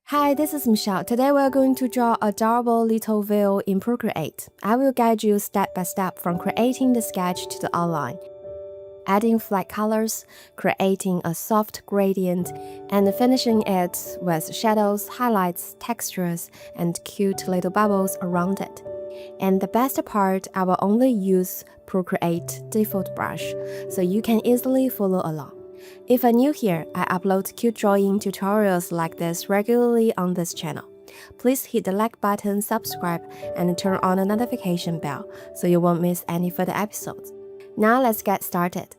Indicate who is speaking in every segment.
Speaker 1: Hi, this is Michelle. Today we are going to draw a adorable little whale in Procreate. I will guide you step by step from creating the sketch to the outline, adding flat colors, creating a soft gradient, and finishing it with shadows, highlights, textures, and cute little bubbles around it. And the best part, I will only use Procreate default brush, so you can easily follow along. If you're new here, I upload cute drawing tutorials like this regularly on this channel. Please hit the like button, subscribe, and turn on the notification bell so you won't miss any further episodes. Now let's get started.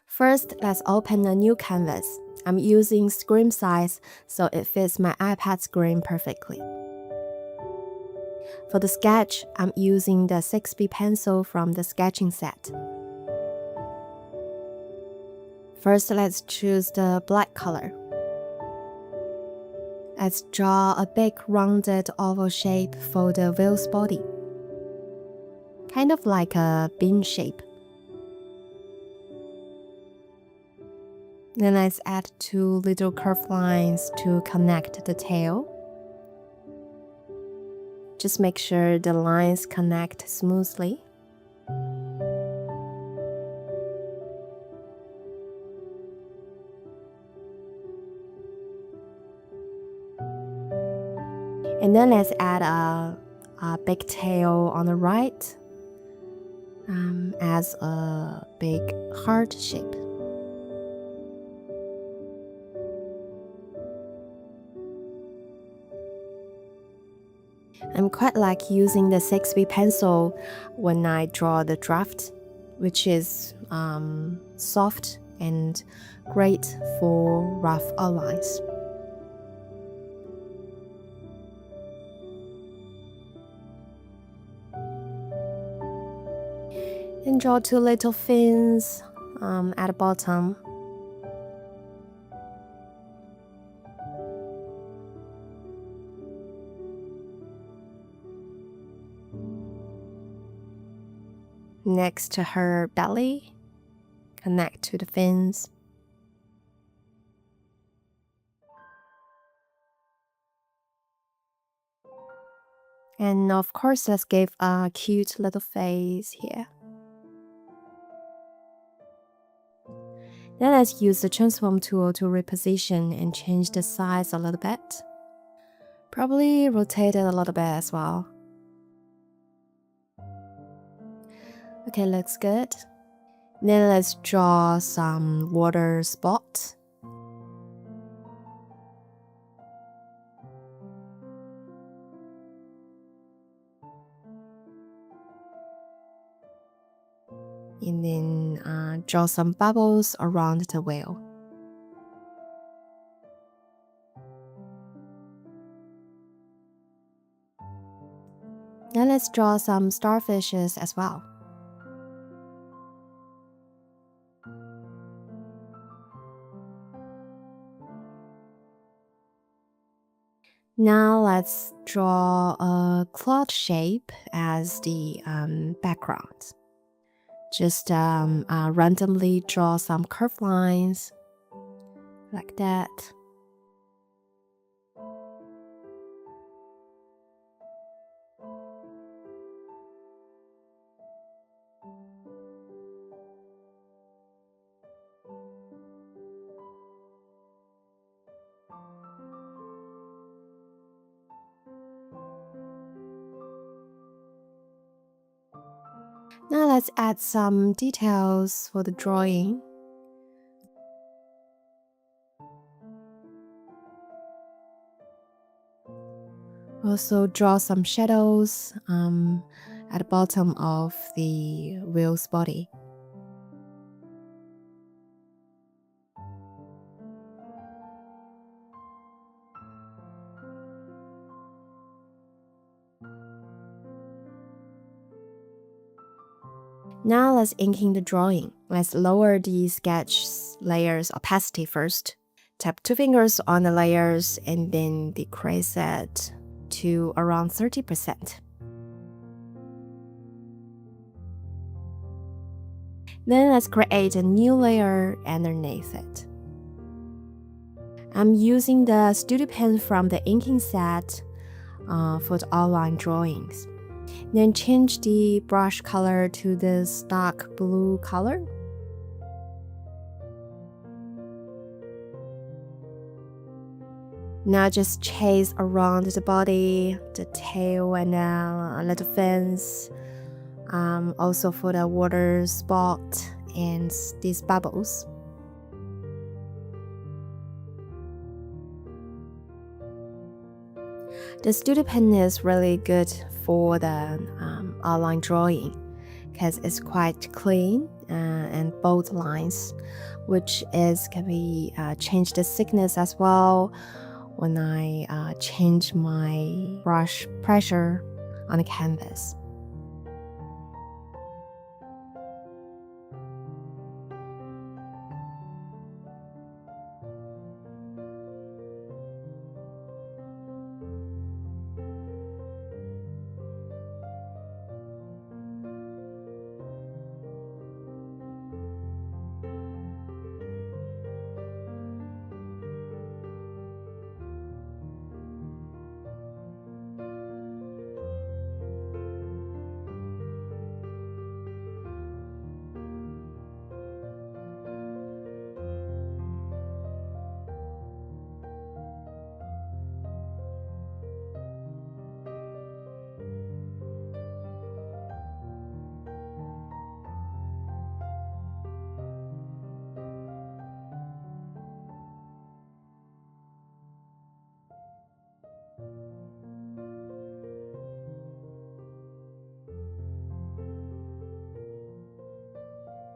Speaker 1: First, let's open a new canvas. I'm using screen size so it fits my iPad screen perfectly. For the sketch, I'm using the 6B pencil from the sketching set. First, let's choose the black color. Let's draw a big rounded oval shape for the whale's body, kind of like a bean shape. Then let's add 2 little curved lines to connect the tail. Just make sure the lines connect smoothly. And then let's add a big tail on the right as a big heart shape. I'm quite like using the 6B pencil when I draw the draft, which is soft and great for rough outlines. And draw 2 little fins at the bottom. Next to her belly, connect to the fins. And of course, let's give a cute little face here. Then let's use the transform tool to reposition and change the size a little bit. Probably rotate it a little bit as well. Okay, looks good. Then let's draw some water spots. And then draw some bubbles around the whale. Then let's draw some starfishes as well. Now let's draw a cloud shape as the background. Just randomly draw some curved lines like that. Now let's add some details for the drawing. Also draw some shadows at the bottom of the whale's body. Now let's ink in the drawing. Let's lower the sketch layer's opacity first. Tap 2 fingers on the layers and then decrease it to around 30%. Then let's create a new layer underneath it. I'm using the studio pen from the inking set for the outline drawings. Then change the brush color to this dark blue color. Now just chase around the body, the tail, and a little fins. Also for the water spot and these bubbles. The studio pen is really good for the outline drawing because it's quite clean and bold lines, which can be change the thickness as well when I change my brush pressure on the canvas.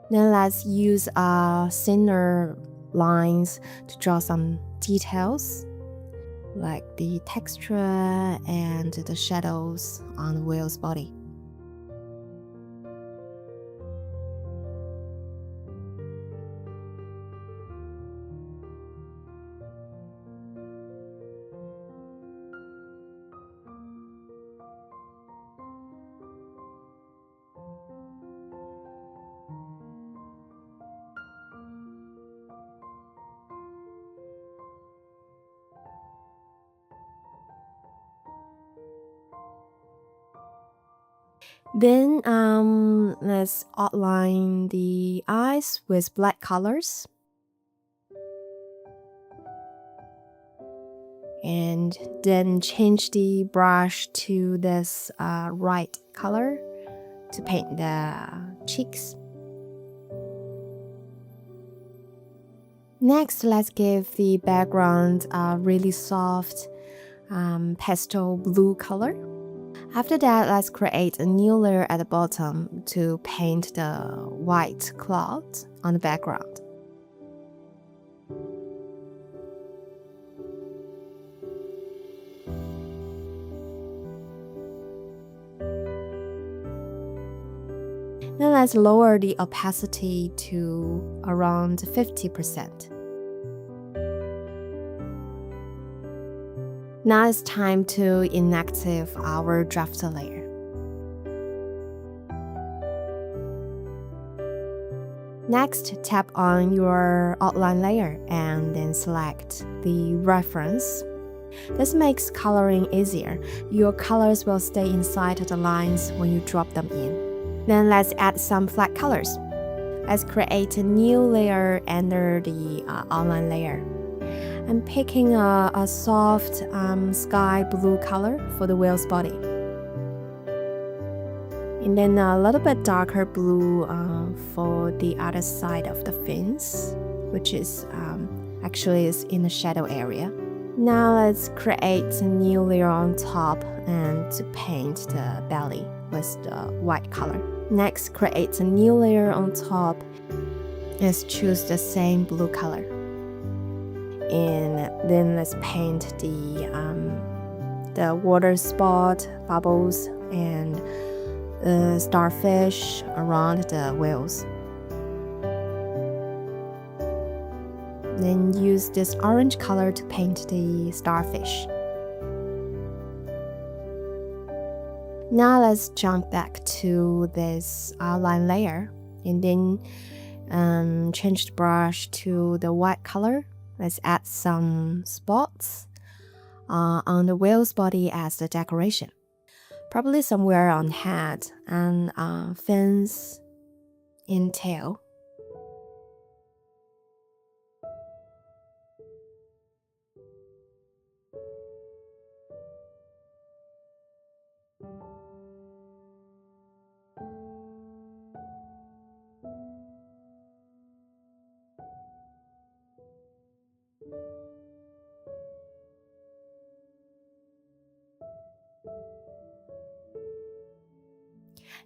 Speaker 1: Then let's use thinner lines to draw some details, like the texture and the shadows on the whale's body. Then let's outline the eyes with black colors. And then change the brush to this red color to paint the cheeks. Next, let's give the background a really soft pastel blue color. After that, let's create a new layer at the bottom to paint the white cloud on the background. Then let's lower the opacity to around 50%. Now it's time to inactive our draft layer. Next, tap on your outline layer and then select the reference. This makes coloring easier. Your colors will stay inside the lines when you drop them in. Then let's add some flat colors. Let's create a new layer under the outline layer. I'm picking a soft sky blue color for the whale's body. And then a little bit darker blue for the other side of the fins, which is actually is in the shadow area. Now let's create a new layer on top and to paint the belly with the white color. Next, create a new layer on top. Let's choose the same blue color. And then let's paint the water spot, bubbles, and starfish around the whales. Then use this orange color to paint the starfish. Now let's jump back to this outline layer And then change the brush to the white color. Let's add some spots on the whale's body as the decoration. Probably somewhere on head and fins and tail.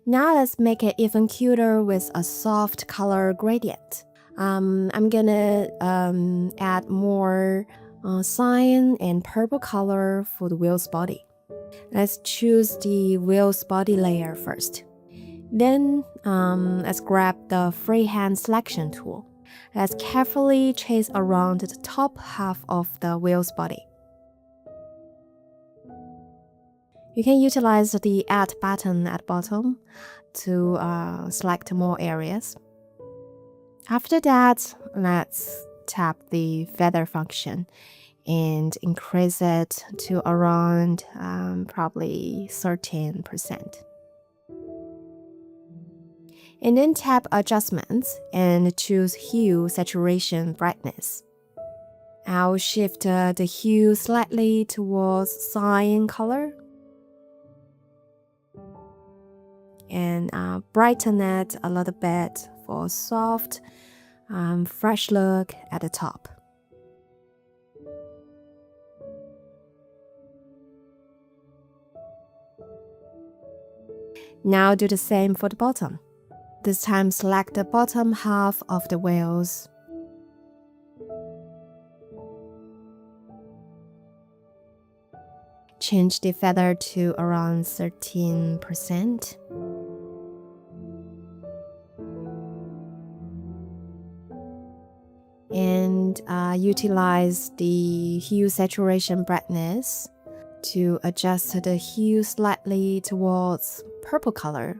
Speaker 1: Now let's make it even cuter with a soft color gradient. I'm gonna add more cyan and purple color for the whale's body. Let's choose the whale's body layer first. Then let's grab the freehand selection tool. Let's carefully chase around the top half of the whale's body. You can utilize the Add button at bottom to select more areas. After that, let's tap the feather function and increase it to around probably 13%. And then tap Adjustments and choose Hue, Saturation, Brightness. I'll shift the hue slightly towards cyan color and brighten it a little bit for a soft, fresh look at the top. Now do the same for the bottom. This time select the bottom half of the whales. Change the feather to around 13%. And utilize the hue saturation brightness to adjust the hue slightly towards purple color.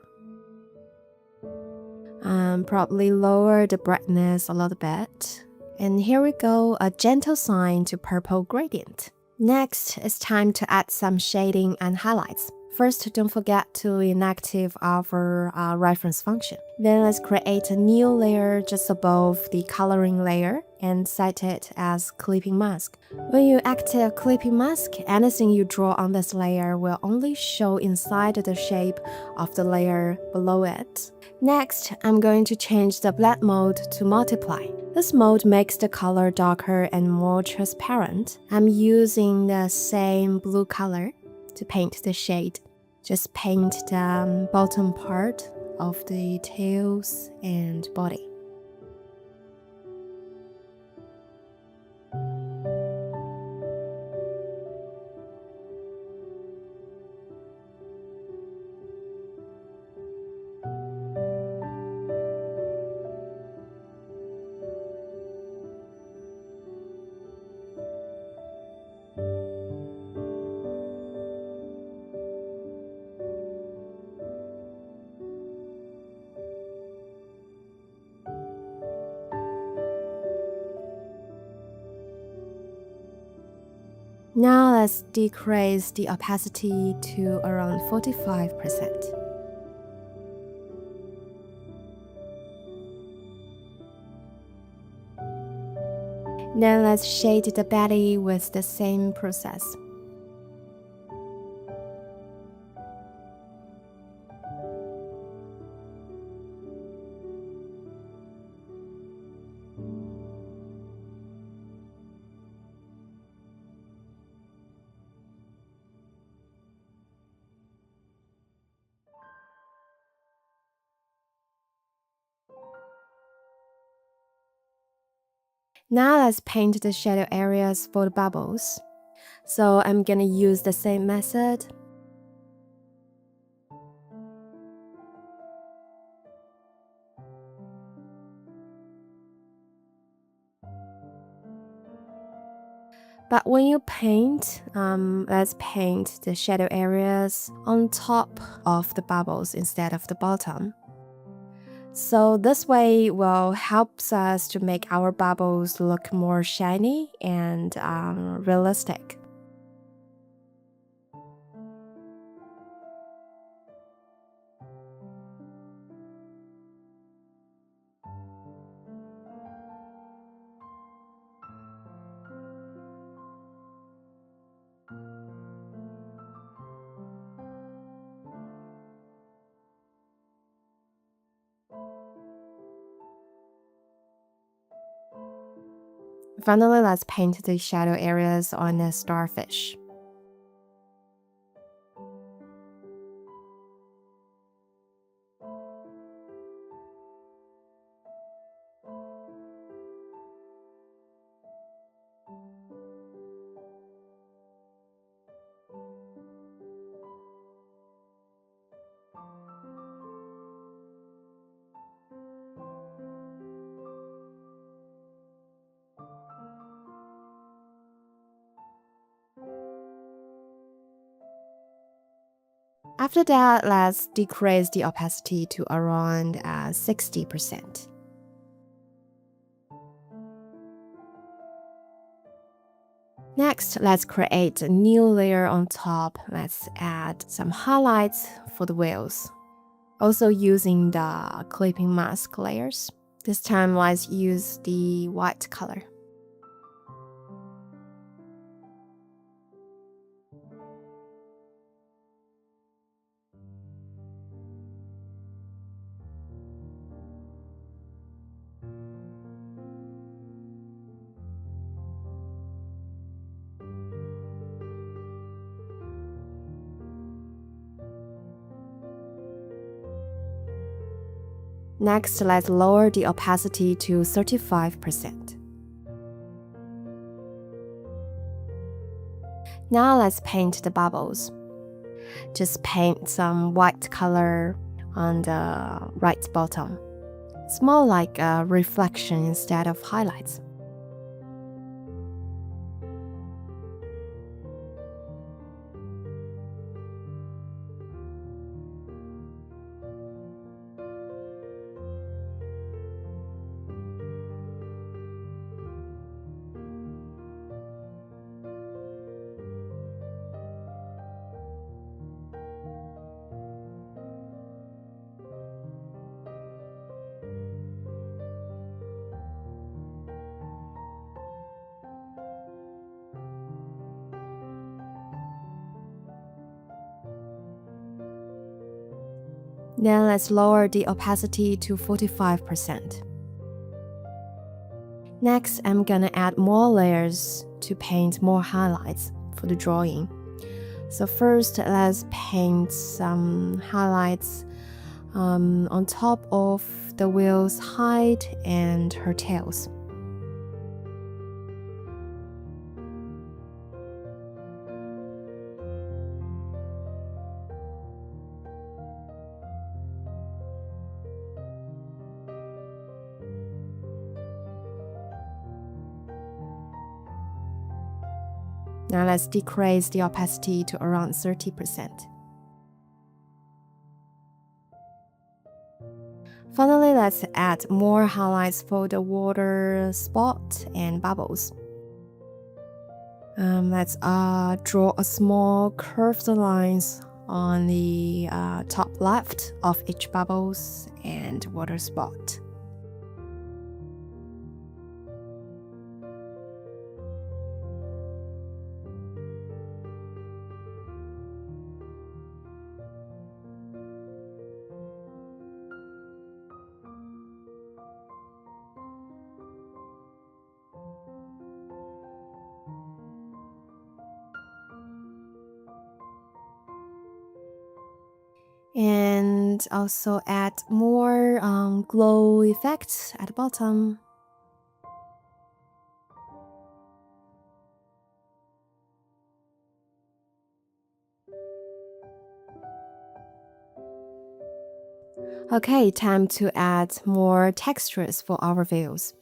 Speaker 1: Probably lower the brightness a little bit. And here we go, a gentle sign to purple gradient. Next, it's time to add some shading and highlights. First, don't forget to inactive our reference function. Then let's create a new layer just above the coloring layer and set it as clipping mask. When you activate clipping mask, anything you draw on this layer will only show inside the shape of the layer below it. Next, I'm going to change the blend mode to multiply. This mode makes the color darker and more transparent. I'm using the same blue color to paint the shade. Just paint the bottom part of the tails and body. Now let's decrease the opacity to around 45%. Then let's shade the belly with the same process. Now let's paint the shadow areas for the bubbles. So I'm gonna use the same method. But when you paint, let's paint the shadow areas on top of the bubbles instead of the bottom. So this way will helps us to make our bubbles look more shiny and realistic. Finally, let's paint the shadow areas on the starfish. After that, let's decrease the opacity to around 60%. Next, let's create a new layer on top. Let's add some highlights for the wheels. Also using the clipping mask layers. This time, let's use the white color. Next, let's lower the opacity to 35%. Now let's paint the bubbles. Just paint some white color on the right bottom. It's more like a reflection instead of highlights. Then let's lower the opacity to 45%. Next, I'm gonna add more layers to paint more highlights for the drawing. So first, let's paint some highlights on top of the whale's hide and her tails. Now let's decrease the opacity to around 30%. Finally, let's add more highlights for the water spot and bubbles. Let's draw a small curved lines on the top left of each bubbles and water spot. And also add more glow effects at the bottom. Okay, time to add more textures for our views.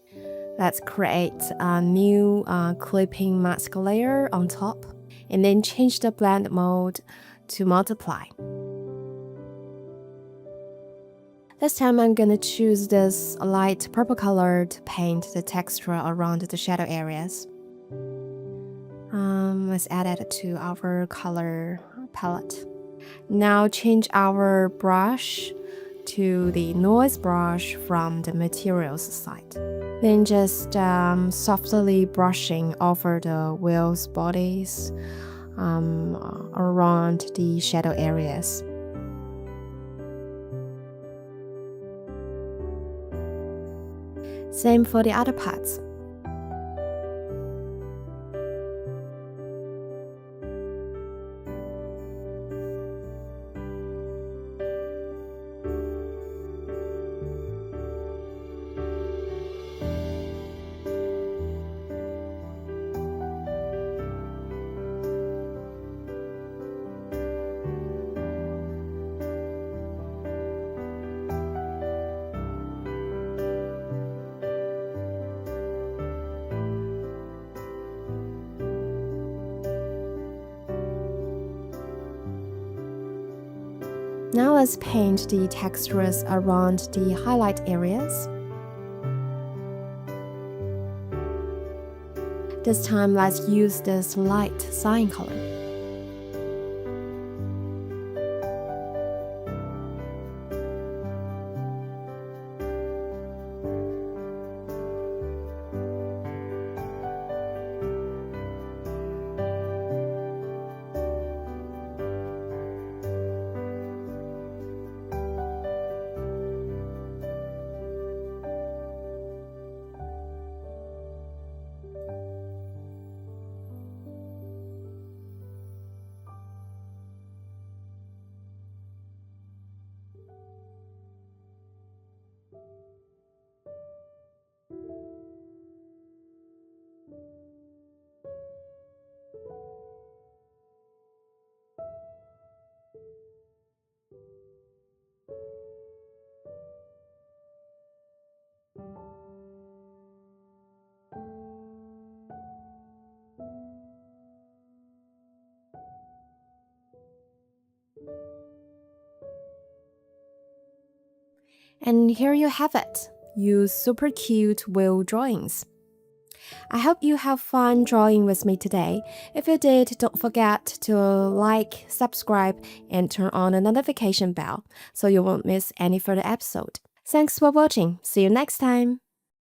Speaker 1: Let's create a new clipping mask layer on top, and then change the blend mode to multiply. This time I'm gonna choose this light purple color to paint the texture around the shadow areas. Let's add it to our color palette. Now change our brush to the noise brush from the materials side. Then just softly brushing over the wheels bodies around the shadow areas. Same for the other parts. Now let's paint the textures around the highlight areas. This time let's use this light cyan color. And here you have it, your super cute wheel drawings. I hope you have fun drawing with me today. If you did, don't forget to like, subscribe, and turn on the notification bell so you won't miss any further episode. Thanks for watching. See you next time.